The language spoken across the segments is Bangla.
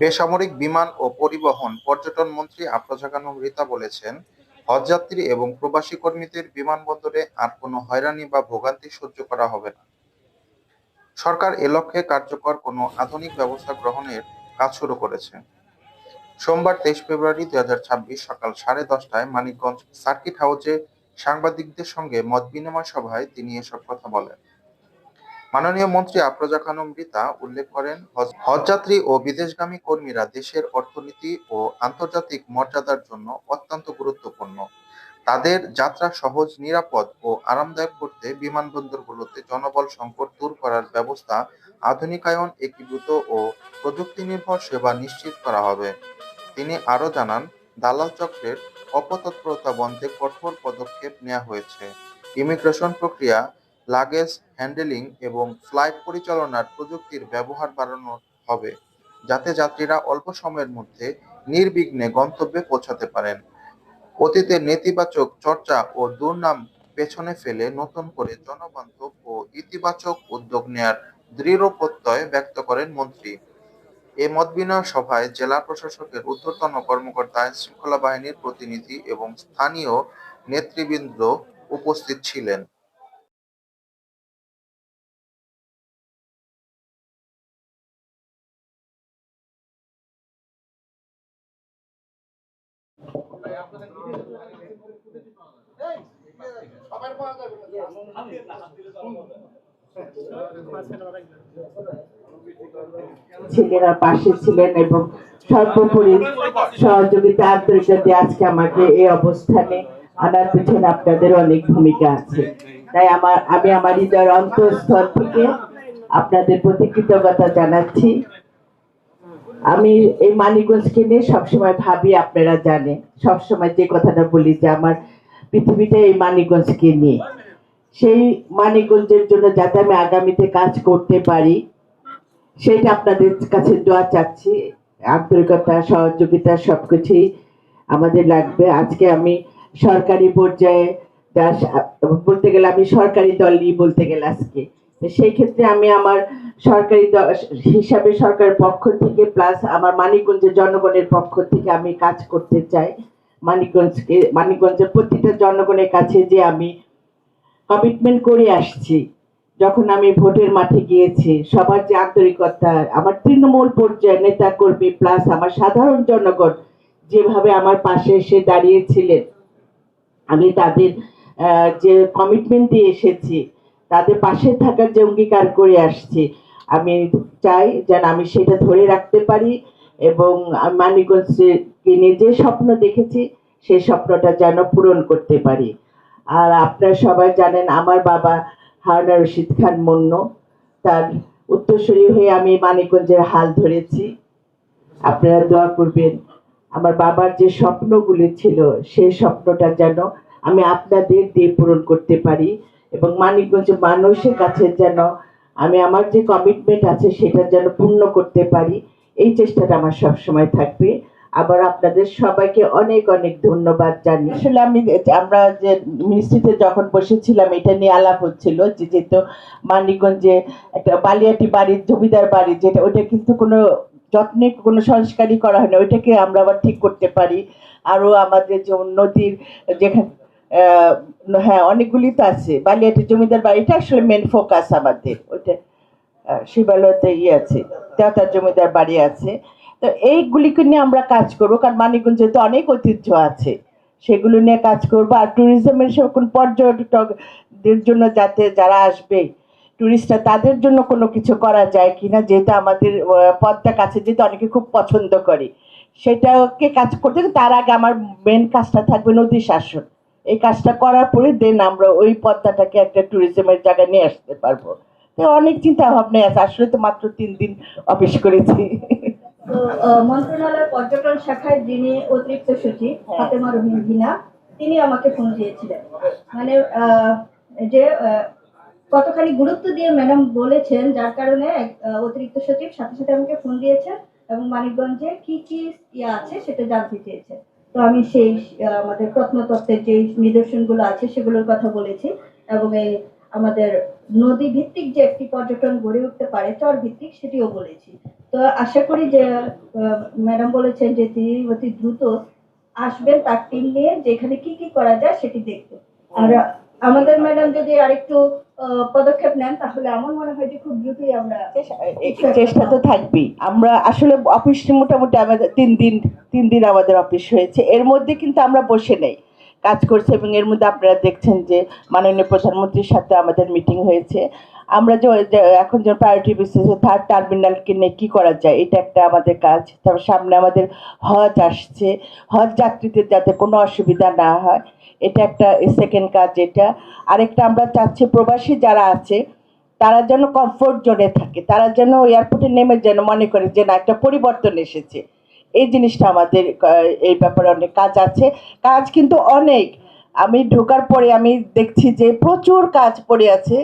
বেসামরিক বিমান ও পরিবহন পর্যটন মন্ত্রী আফরোজা খানম রিতা বলেছেন, হজযাত্রী এবং প্রবাসী কর্মীদের বিমানবন্দরে আর কোনো হয়রানি বা ভোগান্তি সহ্য করা হবে না। সরকার এ লক্ষ্যে কার্যকর কোনো আধুনিক ব্যবস্থা গ্রহণের কাজ শুরু করেছে। সোমবার 23 ফেব্রুয়ারি 2026 সকাল 10:30টায় মানিকগঞ্জ সার্কিট হাউসে সাংবাদিকদের সঙ্গে মতবিনিময় সভায় তিনি এসব কথা বলেন। মাননীয় মন্ত্রী আফরোজা খানম রিতা উল্লেখ করেন, হজযাত্রী ও বিদেশগামী কর্মীরা দেশের অর্থনীতি ও আন্তর্জাতিক মর্যাদার জন্য অত্যন্ত গুরুত্বপূর্ণ। তাদের যাত্রা সহজ, নিরাপদ ও আরামদায়ক করতে বিমানবন্দরগুলোতে জনবল সংকট দূর করার ব্যবস্থা আধুনিকায়ন, একীভূত ও প্রযুক্তি নির্ভর সেবা নিশ্চিত করা হবে। তিনি আরও জানান, দালাল চক্রের অপতৎপরতা বন্ধে কঠোর পদক্ষেপ নেওয়া হয়েছে। ইমিগ্রেশন প্রক্রিয়া, লাগেজ হ্যান্ডেলিং এবং ফ্লাইট পরিচালনার প্রযুক্তির ব্যবহার বাড়ানো হবে, যাতে যাত্রীরা অল্প সময়ের মধ্যে নির্বিঘ্নে গন্তব্যে পৌঁছাতে পারেন। অতীতের নেতিবাচক চর্চা ও দুর্নাম পেছনে ফেলে নতুন করে জনবান্ধব ও ইতিবাচক উদ্যোগ নেয়ার দৃঢ় প্রত্যয় ব্যক্ত করেন মন্ত্রী। এ মতবিনিময় সভায় জেলা প্রশাসকের ঊর্ধ্বতন কর্মকর্তা, আইনশৃঙ্খলা বাহিনীর প্রতিনিধি এবং স্থানীয় নেতৃবৃন্দ উপস্থিত ছিলেন। ছেলেরা পাশে ছিলেন এবং সর্বোপরি সহযোগিতা, আন্তরিকতা দিয়ে আজকে আমাকে এই অবস্থানে আনার পিছনে আপনাদের অনেক ভূমিকা আছে। তাই আমি আমার হৃদয়ের অন্তঃস্থল থেকে আপনাদের প্রতি কৃতজ্ঞতা জানাচ্ছি। আমি এই মানিকগঞ্জকে নিয়ে সবসময় ভাবি, আপনারা জানেন, সবসময় যে কথাটা বলি যে আমার পৃথিবীটা এই মানিকগঞ্জকে নিয়ে। সেই মানিকগঞ্জের জন্য যাতে আমি আগামীতে কাজ করতে পারি, সেটা আপনাদের কাছে দোয়া চাচ্ছি। আন্তরিকতা, সহযোগিতা সবকিছুই আমাদের লাগবে। আজকে আমি সরকারি পর্যায়ে বলতে গেলে আমি সরকারি দলই বলতে গেলে আজকে সেই ক্ষেত্রে আমি আমার সরকারি হিসাবে সরকারের পক্ষ থেকে প্লাস আমার মানিকগঞ্জের জনগণের পক্ষ থেকে আমি কাজ করতে চাই। মানিকগঞ্জের প্রতিটা জনগণের কাছে যে আমি কমিটমেন্ট করে আসছি, যখন আমি ভোটের মাঠে গিয়েছি, সবার যে আন্তরিকতা, আমার তৃণমূল পর্যায়ে নেতা কর্মী প্লাস আমার সাধারণ জনগণ যেভাবে আমার পাশে এসে দাঁড়িয়েছিলেন, আমি তাদের যে কমিটমেন্ট দিয়ে এসেছি, তাদের পাশে থাকার যে অঙ্গীকার করে আসছি, আমি চাই যেন আমি সেটা ধরে রাখতে পারি এবং মানিকগঞ্জকে নিয়ে যে স্বপ্ন দেখেছি সেই স্বপ্নটা যেন পূরণ করতে পারি। আর আপনারা সবাই জানেন আমার বাবা হারুনা রশিদ খান মুন্ন, তার উত্তরসূরি হয়ে আমি মানিকগঞ্জের হাল ধরেছি। আপনারা দোয়া করবেন আমার বাবার যে স্বপ্নগুলি ছিল সেই স্বপ্নটা যেন আমি আপনাদের দিয়ে পূরণ করতে পারি এবং মানিকগঞ্জের মানুষের কাছে যেন আমি আমার যে কমিটমেন্ট আছে সেটা যেন পূর্ণ করতে পারি। এই চেষ্টাটা আমার সবসময় থাকবে। আবার আপনাদের সবাইকে অনেক অনেক ধন্যবাদ জানি। আসলে আমরা যে মিনিস্ট্রিতে যখন বসেছিলাম এটা নিয়ে আলাপ হচ্ছিল যে যেহেতু মানিকগঞ্জে একটা বালিয়াটি বাড়ির জমিদার বাড়ি, যেটা ওটা কিন্তু কোনো যত্নে কোনো সংস্কারই করা হয় না, ওইটাকে আমরা আবার ঠিক করতে পারি। আরও আমাদের যে নদীর যেখানে হ্যাঁ অনেকগুলি তো আছে, বালিয়াটি জমিদার বাড়ি এটা আসলে মেন ফোকাস আমাদের। ওইটা শিবালয়তে আছে, দেওতার জমিদার বাড়ি আছে। তো এইগুলিকে নিয়ে আমরা কাজ করবো, কারণ মানিকগঞ্জে তো অনেক ঐতিহ্য আছে, সেগুলো নিয়ে কাজ করবো। আর ট্যুরিজমের সকল পর্যটকদের জন্য যাতে যারা আসবে টুরিস্টরা, তাদের জন্য কোনো কিছু করা যায় কিনা, যেটা আমাদের পদ্মা কাছে যেটা অনেকে খুব পছন্দ করে, সেটাকে কাজ করতে তার আগে আমার মেন কাজটা থাকবে নদী শাসন। এই কাজটা করার পরে দেন আমরা ওই পদ্মাটাকে একটা ট্যুরিজমের জায়গায় নিয়ে আসতে পারবো। অনেক চিন্তা ভাবনা আছে, আসলে তো মাত্র 3 দিন অফিস করেছি। তো মন্ত্রণালয় পর্যটন শাখায় যিনি অতিরিক্ত সচিব ফাতেমা রহিম ভিনা, তিনি আমাকে ফোন দিয়েছিলেন। মানে যে কতখানি গুরুত্ব দিয়ে ম্যাডাম বলেছেন, যার কারণে অতিরিক্ত সচিব সাথে সাথে আমাকে ফোন দিয়েছেন এবং মানিকগঞ্জে কি কি ইয়ে আছে সেটা জানতে চেয়েছেন। তো আমি সেই আমাদের প্রত্নতত্ত্বের যে নিদর্শনগুলো আছে সেগুলোর কথা বলেছি এবং এই আমাদের নদী ভিত্তিক যে একটি পর্যটন গড়ে উঠতে পারে চর ভিত্তিক, সেটিও বলেছি। তো আশা করি যে ম্যাডাম বলেছেন যে তিনি অতি দ্রুত আসবেন তার টিম নিয়ে, যেখানে কি কি করা যায় সেটি দেখতে। আর আমাদের ম্যাডাম যদি আরেকটু পদক্ষেপ নেন তাহলে আমার মনে হয় যে খুব দ্রুতই আমরা চেষ্টা তো থাকবেই। আমরা আসলে অফিস মোটামুটি আমাদের 3 দিন আমাদের অফিস হয়েছে, এর মধ্যে কিন্তু আমরা বসে নেই, কাজ করছে। এবং এর মধ্যে আপনারা দেখছেন যে মাননীয় প্রধানমন্ত্রীর সাথে আমাদের মিটিং হয়েছে। আমরা এখন যে প্রায়োরিটি বেসিসে 3rd টার্মিনালকে নিয়ে কী করা যায়, এটা একটা আমাদের কাজ। তারপর সামনে আমাদের হজ আসছে, হজ যাত্রীদের যাতে কোনো অসুবিধা না হয়, এটা একটা সেকেন্ড কাজ। এটা আরেকটা আমরা চাচ্ছি প্রবাসী যারা আছে তারা যেন কমফোর্ট জোনে থাকে, তারা যেন এয়ারপোর্টে নেমে যেন মনে করে যে না একটা পরিবর্তন এসেছে। এই জিনিসটা আমাদের এই ব্যাপারে অনেক কাজ আছে, কাজ কিন্তু অনেক। আমি ঢোকার পরে আমি দেখছি যে প্রচুর কাজ পড়ে আছে।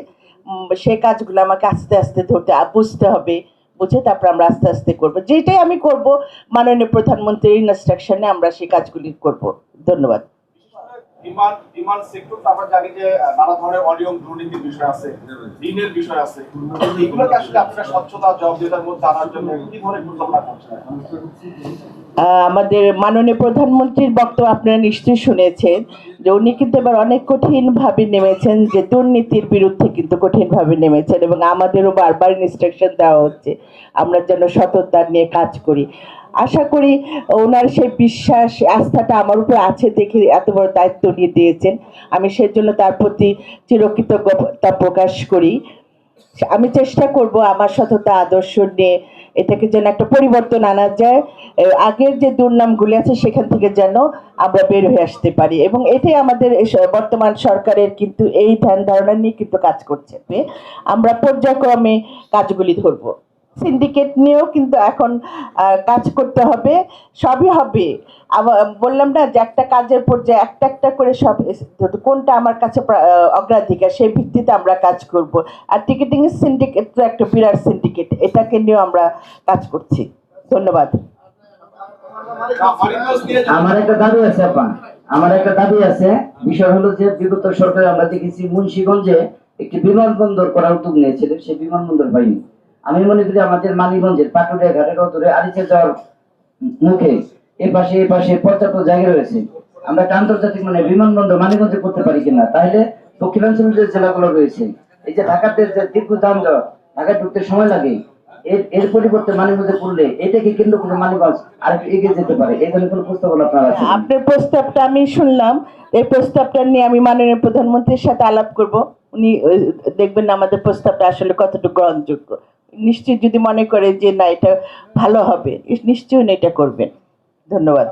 সেই কাজগুলো আমাকে আস্তে আস্তে বুঝতে হবে, বুঝে তারপর আমরা আস্তে আস্তে করব। যেটাই আমি করব মাননীয় প্রধানমন্ত্রীর ইনস্ট্রাকশনে আমরা সেই কাজগুলি করব। ধন্যবাদ। বিমান সেক্টর আমরা জানি যে নানা ধরনের অনিয়ম দুর্নীতির বিষয় আছে, ঋণের বিষয় আছে। এগুলোকে আসলে আপনারা স্বচ্ছতা জবাবদিহিতার মধ্যে আনার জন্য কি ধরনের পরিকল্পনা করছেন? আমাদের মাননীয় প্রধানমন্ত্রীর বক্তব্য আপনারা নিশ্চয়ই শুনেছেন যে উনি কিন্তু এবার অনেক কঠিনভাবে নেমেছেন, যে দুর্নীতির বিরুদ্ধে কিন্তু কঠিনভাবে নেমেছেন। এবং আমাদেরও বারবার ইনস্ট্রাকশন দেওয়া হচ্ছে আমরা যেন সততা নিয়ে কাজ করি। আশা করি ওনার সেই বিশ্বাস আস্থাটা আমার উপর আছে দেখে এত বড় দায়িত্ব নিয়ে দিয়েছেন। আমি সেজন্য তার প্রতি চিরকৃতজ্ঞতা প্রকাশ করি। আমি চেষ্টা করব আমার সততা আদর্শ নিয়ে এটাকে যেন একটা পরিবর্তন আনা যায়, আগের যে দুর্নামগুলি আছে সেখান থেকে যেন আমরা বের হয়ে আসতে পারি। এবং এটাই আমাদের বর্তমান সরকারের কিন্তু এই ধ্যান ধারণা নিয়ে কিন্তু কাজ করছে। আমরা পর্যায়ক্রমে কাজগুলি ধরব। সিন্ডিকেট নিয়েও কিন্তু এখন কাজ করতে হবে, সবই হবে। বললাম না যে একটা কাজের পর্যায়ে একটা একটা করে সব কোনটা আমার কাছে অগ্রাধিকার সেই ভিত্তিতে আমরা কাজ করব। আর টিকিটিং সিন্ডিকেট তো একটা বিরাট সিন্ডিকেট, এটাকে নিয়েও আমরা কাজ করছি। ধন্যবাদ। আমার একটা দাবি আছে আমার একটা দাবি আছে। বিষয় হলো যে বিগত সরকারে আমরা দেখেছি মুন্সিগঞ্জে একটি বিমানবন্দর করার উদ্যোগ নিয়েছিলেন, সেই বিমানবন্দর হয়নি। আমি মনে করি আমাদের মানিগঞ্জের পাটুরিয়া ঘাটের ধরে আরিচে যাওয়ার মুখে এ পাশে পর্যাপ্ত জায়গা রয়েছে। আমরা একটা আন্তর্জাতিক বিমানবন্দর মানিগঞ্জে করতে পারি কিনা, তাহলে দক্ষিণাঞ্চলের যে জেলাগুলো রয়েছে, এই যে ঢাকাতে যে দীর্ঘ যানজট, ঢাকায় ঢুকতে সময় লাগে, এর পরিবর্তে মানিগঞ্জে করলে এটাকে কেন্দ্র করে মানিগঞ্জ আর একটু এগিয়ে যেতে পারে। এই ধরনের কোনো প্রস্তাব আপনার আছে? আপনার প্রস্তাবটা আমি শুনলাম, এই প্রস্তাবটা নিয়ে আমি মাননীয় প্রধানমন্ত্রীর সাথে আলাপ করব। উনি দেখবেন না আমাদের প্রস্তাবটা আসলে কতটুকু গ্রহণযোগ্য। নিশ্চয়ই যদি মনে করে যে না এটা ভালো হবে, নিশ্চয়ই উনি এটা করবেন। ধন্যবাদ।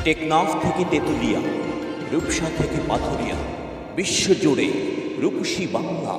টেকনাফ থেকে তেঁতুলিয়া, রূপসা থেকে পাথুরিয়া, বিশ্বজুড়ে রূপসী বাংলা।